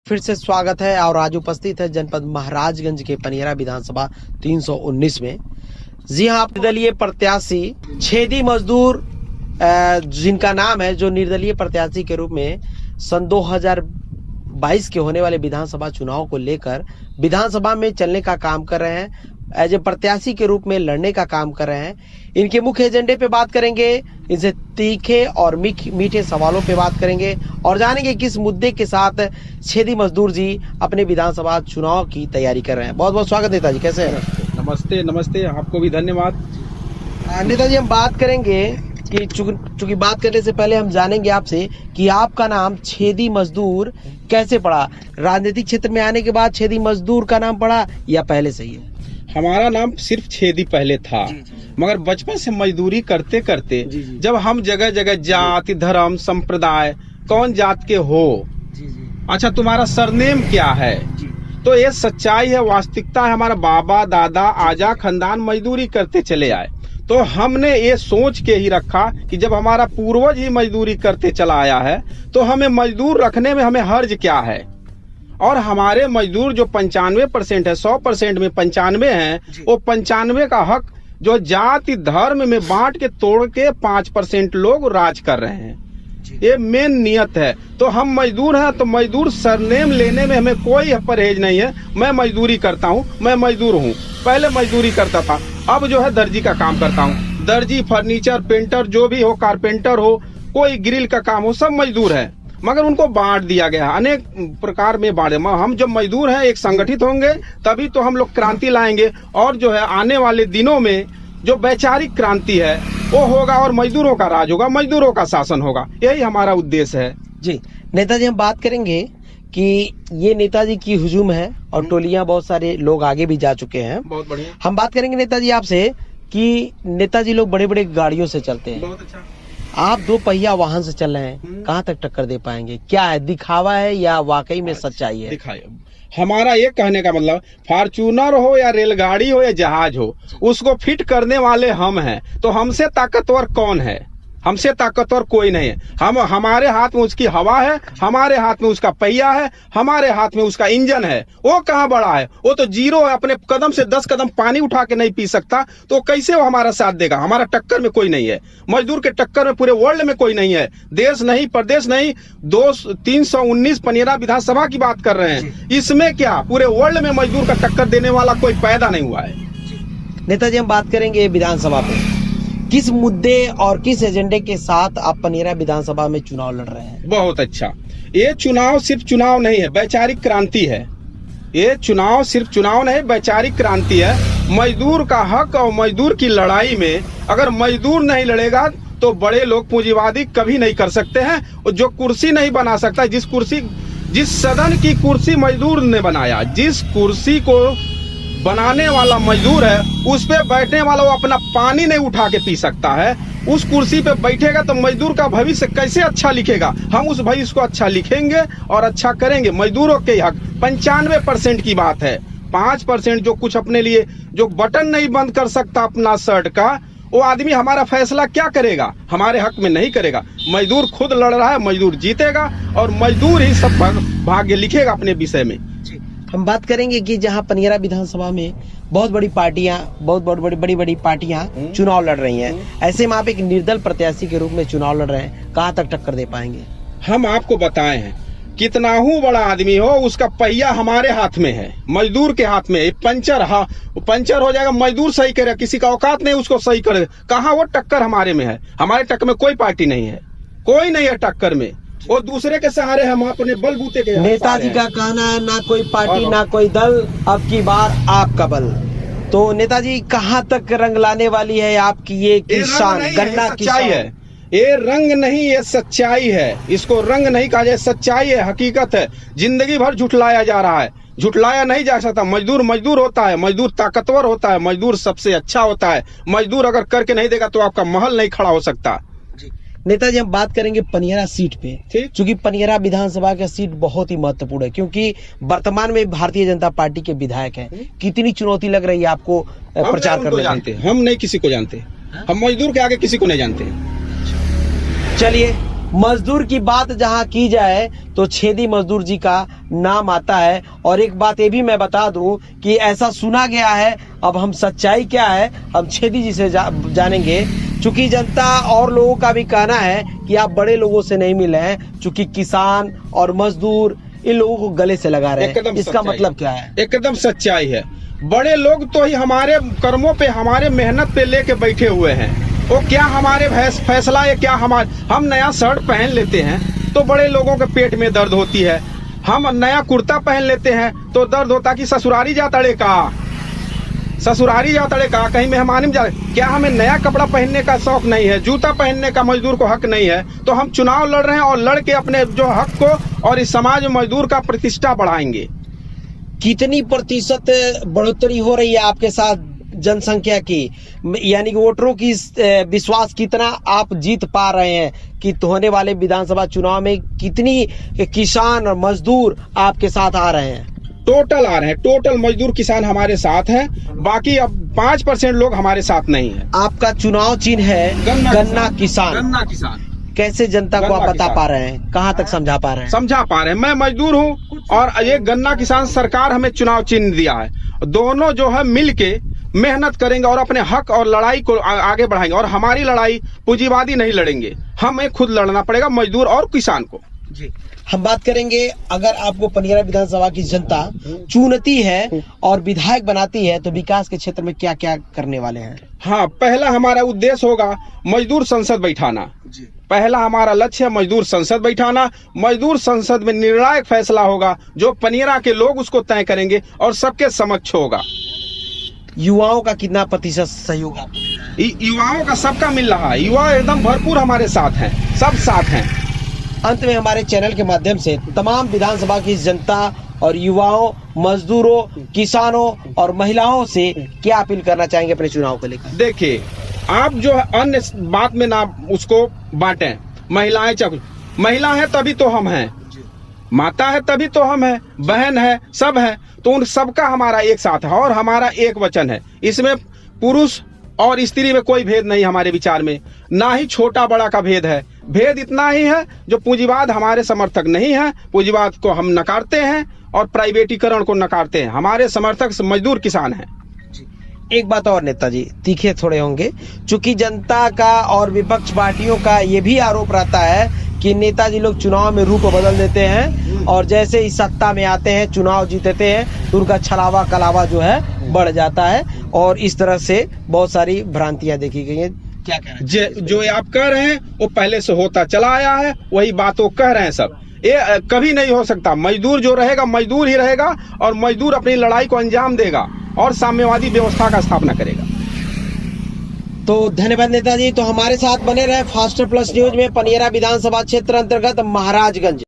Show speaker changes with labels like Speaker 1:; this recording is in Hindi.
Speaker 1: फिर से स्वागत है और आज उपस्थित है जनपद महाराजगंज के पनियरा विधानसभा 319 में। जी हाँ, निर्दलीय प्रत्याशी छेदी मजदूर जिनका नाम है, जो निर्दलीय प्रत्याशी के रूप में सन 2022 के होने वाले विधानसभा चुनाव को लेकर विधानसभा में चलने का काम कर रहे हैं, एज ए प्रत्याशी के रूप में लड़ने का काम कर रहे हैं। इनके मुख्य एजेंडे पे बात करेंगे, इनसे तीखे और मीठे सवालों पे बात करेंगे और जानेंगे किस मुद्दे के साथ छेदी मजदूर जी अपने विधानसभा चुनाव की तैयारी कर रहे हैं। बहुत बहुत स्वागत नेताजी, कैसे हैं?
Speaker 2: नमस्ते नमस्ते, आपको भी धन्यवाद।
Speaker 1: नेताजी, हम बात करेंगे कि चूंकि बात करने से पहले हम जानेंगे आपसे कि आपका नाम छेदी मजदूर कैसे पड़ा? राजनीतिक क्षेत्र में आने के बाद छेदी मजदूर का नाम पड़ा या पहले से ही है?
Speaker 2: हमारा नाम सिर्फ छेदी पहले था, मगर बचपन से मजदूरी करते करते जब हम जगह जगह जाति धर्म संप्रदाय, कौन जात के हो, अच्छा तुम्हारा सरनेम क्या है, तो ये सच्चाई है, वास्तविकता है। हमारा बाबा दादा आजा खानदान मजदूरी करते चले आए, तो हमने ये सोच के ही रखा कि जब हमारा पूर्वज ही मजदूरी करते चला आया है तो हमें मजदूर रखने में हमें हर्ज क्या है। और हमारे मजदूर जो 95% है, 100% में 95 है, वो 95 का हक जो जाति धर्म में बांट के तोड़ के 5% लोग राज कर रहे हैं, ये मेन नियत है। तो हम मजदूर हैं, तो मजदूर सरनेम लेने में हमें कोई परहेज नहीं है। मैं मजदूरी करता हूँ, मैं मजदूर हूँ, पहले मजदूरी करता था, अब जो है दर्जी का काम करता हूँ। दर्जी, फर्नीचर, पेंटर, जो भी हो, कारपेंटर हो, कोई ग्रिल का काम हो, सब मजदूर है, मगर उनको बांट दिया गया, अनेक प्रकार में बांटे। हम जब मजदूर हैं, एक संगठित होंगे तभी तो हम लोग क्रांति लाएंगे, और जो है आने वाले दिनों में जो वैचारिक क्रांति है वो होगा और मजदूरों का राज होगा, मजदूरों का शासन होगा, यही हमारा उद्देश्य है।
Speaker 1: जी नेताजी, हम बात करेंगे कि ये नेताजी की हुजूम है और टोलियां, बहुत सारे लोग आगे भी जा चुके हैं।
Speaker 2: बहुत बढ़िया।
Speaker 1: हम बात करेंगे नेताजी आपसे कि नेताजी लोग बड़े बड़े गाड़ियों से चलते हैं,
Speaker 2: बहुत अच्छा।
Speaker 1: आप 2 पहिया वाहन से चल रहे हैं, कहाँ तक टक्कर दे पाएंगे? क्या है, दिखावा है या वाकई में सच्चाई है?
Speaker 2: दिखाई, हमारा ये कहने का मतलब, फॉर्च्यूनर हो या रेलगाड़ी हो या जहाज हो, उसको फिट करने वाले हम हैं। तो हमसे ताकतवर कौन है? हमसे ताकतवर कोई नहीं है। हमारे हाथ में उसकी हवा है, हमारे हाथ में उसका पहिया है, हमारे हाथ में उसका इंजन है। वो कहाँ बड़ा है? वो तो जीरो है, अपने कदम से 10 कदम पानी उठा के नहीं पी सकता, तो कैसे वो हमारा साथ देगा? हमारा टक्कर में कोई नहीं है, मजदूर के टक्कर में पूरे वर्ल्ड में कोई नहीं है। देश नहीं, प्रदेश नहीं, 319 पनियरा विधानसभा की बात कर रहे हैं, इसमें क्या पूरे वर्ल्ड में मजदूर का टक्कर देने वाला कोई पैदा नहीं हुआ है।
Speaker 1: नेताजी, हम बात करेंगे विधानसभा पे किस मुद्दे और किस एजेंडे के साथ आप पनियरा विधानसभा में चुनाव लड़ रहे हैं?
Speaker 2: बहुत अच्छा। ये चुनाव सिर्फ चुनाव नहीं है, वैचारिक क्रांति है। ये चुनाव सिर्फ चुनाव नहीं, वैचारिक क्रांति है। मजदूर का हक और मजदूर की लड़ाई में अगर मजदूर नहीं लड़ेगा तो बड़े लोग पूंजीवादी कभी नहीं कर सकते हैं। और जो कुर्सी नहीं बना सकता, जिस सदन की कुर्सी मजदूर ने बनाया, जिस कुर्सी को बनाने वाला मजदूर है, उस पे बैठने वाला वो अपना पानी नहीं उठा के पी सकता है। उस कुर्सी पे बैठेगा तो मजदूर का भविष्य कैसे अच्छा लिखेगा? हम उस भविष्य को अच्छा लिखेंगे और अच्छा करेंगे। मजदूरों के हक 95% की बात है। 5% जो कुछ अपने लिए, जो बटन नहीं बंद कर सकता अपना शर्ट का, वो आदमी हमारा फैसला क्या करेगा? हमारे हक में नहीं करेगा। मजदूर खुद लड़ रहा है, मजदूर जीतेगा और मजदूर ही सब भाग्य लिखेगा अपने विषय में।
Speaker 1: हम बात करेंगे कि जहां पनियरा विधानसभा में बहुत बड़ी पार्टियां, बड़ी पार्टियां चुनाव लड़ रही हैं, ऐसे में आप एक निर्दल प्रत्याशी के रूप में चुनाव लड़ रहे हैं, कहां तक टक्कर दे पाएंगे?
Speaker 2: हम आपको बताए हैं, कितना हूँ बड़ा आदमी हो, उसका पहिया हमारे हाथ में है, मजदूर के हाथ में। पंचर हो जाएगा, मजदूर सही करे, किसी का औकात नहीं उसको सही करे। कहाँ? वो टक्कर हमारे में है। हमारे टक्कर में कोई पार्टी नहीं है, कोई नहीं है टक्कर में। वो दूसरे के सहारे हम अपने बलबूते के।
Speaker 1: नेताजी का कहना है, ना कोई पार्टी ना कोई दल, अब की बार आपका बल। तो नेताजी, कहाँ तक रंग लाने वाली है आपकी ये किसान गन्ना
Speaker 2: सच्चाई है? ये रंग नहीं, ये सच्चाई है। इसको रंग नहीं कहा जाए, सच्चाई है, हकीकत है। जिंदगी भर झुठलाया जा रहा है, झुठलाया नहीं जा सकता। मजदूर मजदूर होता है, मजदूर ताकतवर होता है, मजदूर सबसे अच्छा होता है। मजदूर अगर करके नहीं देगा तो आपका महल नहीं खड़ा हो सकता।
Speaker 1: नेताजी, हम बात करेंगे पनियरा सीट पे, क्योंकि पनियरा विधानसभा का सीट बहुत ही महत्वपूर्ण है, क्योंकि वर्तमान में भारतीय जनता पार्टी के विधायक हैं। कितनी चुनौती लग रही है आपको प्रचार करने में?
Speaker 2: जानते, हम नहीं किसी को जानते, हम मजदूर के आगे किसी को नहीं जानते।
Speaker 1: चलिए, मजदूर की बात जहां की जाए तो छेदी मजदूर जी का नाम आता है। और एक बात ये भी मैं बता दूं कि ऐसा सुना गया है, अब हम सच्चाई क्या है हम छेदी जी से जानेंगे। चूंकि जनता और लोगों का भी कहना है कि आप बड़े लोगों से नहीं मिले हैं, चूंकि किसान और मजदूर इन लोगों को गले से लगा रहे हैं। इसका मतलब क्या है?
Speaker 2: एकदम सच्चाई है। बड़े लोग तो ही हमारे कर्मों पे, हमारे मेहनत पे लेके बैठे हुए हैं। वो क्या हमारे फैसला है, क्या हम नया शर्ट पहन लेते हैं तो बड़े लोगों के पेट में दर्द होती है। हम नया कुर्ता पहन लेते हैं तो दर्द होता कि ससुरारी जातड़े का, ससुरारी जातड़े का, कहीं मेहमानी में जा। क्या हमें नया कपड़ा पहनने का शौक नहीं है, जूता पहनने का मजदूर को हक नहीं है? तो हम चुनाव लड़ रहे हैं और लड़ के अपने जो हक को और इस समाज में मजदूर का प्रतिष्ठा बढ़ाएंगे।
Speaker 1: कितनी प्रतिशत बढ़ोतरी हो रही है आपके साथ जनसंख्या की, यानी कि वोटरों की विश्वास कितना आप जीत पा रहे हैं कि होने वाले विधानसभा चुनाव में कितनी किसान और मजदूर आपके साथ आ रहे हैं?
Speaker 2: टोटल आ रहे हैं, टोटल मजदूर किसान हमारे साथ हैं। बाकी अब 5% लोग हमारे साथ नहीं है।
Speaker 1: आपका चुनाव चिन्ह है गन्ना किसान।
Speaker 2: गन्ना किसान
Speaker 1: कैसे जनता को आप बता पा रहे हैं, कहाँ तक समझा पा रहे हैं?
Speaker 2: समझा पा रहे हैं। मैं मजदूर हूँ और ये गन्ना किसान सरकार हमें चुनाव चिन्ह दिया है। दोनों जो है मिल के मेहनत करेंगे और अपने हक और लड़ाई को आगे बढ़ाएंगे। और हमारी लड़ाई पूंजीवादी नहीं लड़ेंगे, हमें खुद लड़ना पड़ेगा, मजदूर और किसान को।
Speaker 1: जी, हम बात करेंगे, अगर आपको पनियरा विधानसभा की जनता चुनती है और विधायक बनाती है तो विकास के क्षेत्र में क्या क्या करने वाले हैं?
Speaker 2: हाँ, पहला हमारा उद्देश्य होगा मजदूर संसद बैठाना। पहला हमारा लक्ष्य है मजदूर संसद बैठाना। मजदूर संसद में निर्णायक फैसला होगा जो पनियरा के लोग उसको तय करेंगे और सबके समक्ष होगा।
Speaker 1: युवाओं का कितना प्रतिशत सहयोग आपको मिल रहा है?
Speaker 2: युवाओं का सबका मिल रहा है। युवा एकदम भरपूर हमारे साथ हैं, सब साथ हैं।
Speaker 1: अंत में हमारे चैनल के माध्यम से तमाम विधानसभा की जनता और युवाओं, मजदूरों, किसानों और महिलाओं से क्या अपील करना चाहेंगे अपने चुनाव को लेकर?
Speaker 2: देखिए, आप जो है अन्य बात में ना उसको बांटें। महिलाएं, महिला है तभी तो हम हैं, माता है तभी तो हम हैं, बहन है, सब है। तो उन सबका हमारा एक साथ है और हमारा एक वचन है। इसमें पुरुष और स्त्री में कोई भेद नहीं हमारे विचार में, ना ही छोटा बड़ा का भेद है। भेद इतना ही है जो पूंजीवाद हमारे समर्थक नहीं है, पूंजीवाद को हम नकारते हैं और प्राइवेटीकरण को नकारते हैं। हमारे समर्थक मजदूर किसान हैं।
Speaker 1: एक बात और नेताजी, तीखे थोड़े होंगे, चूंकि जनता का और विपक्ष पार्टियों का ये भी आरोप रहता है कि नेताजी लोग चुनाव में रूप बदल देते हैं और जैसे ही सत्ता में आते हैं, चुनाव जीतते हैं तो उनका छलावा कलावा जो है बढ़ जाता है और इस तरह से बहुत सारी भ्रांतियां देखी गई हैं। क्या कह रहे हैं?
Speaker 2: जो आप कह रहे हैं वो पहले से होता चला आया है, वही बातों कह रहे हैं सब। ये कभी नहीं हो सकता। मजदूर जो रहेगा मजदूर ही रहेगा और मजदूर अपनी लड़ाई को अंजाम देगा और साम्यवादी व्यवस्था का स्थापना करेगा।
Speaker 1: तो धन्यवाद नेताजी। तो हमारे साथ बने रहे फास्टर प्लस न्यूज में पनियरा विधानसभा क्षेत्र अंतर्गत महाराजगंज।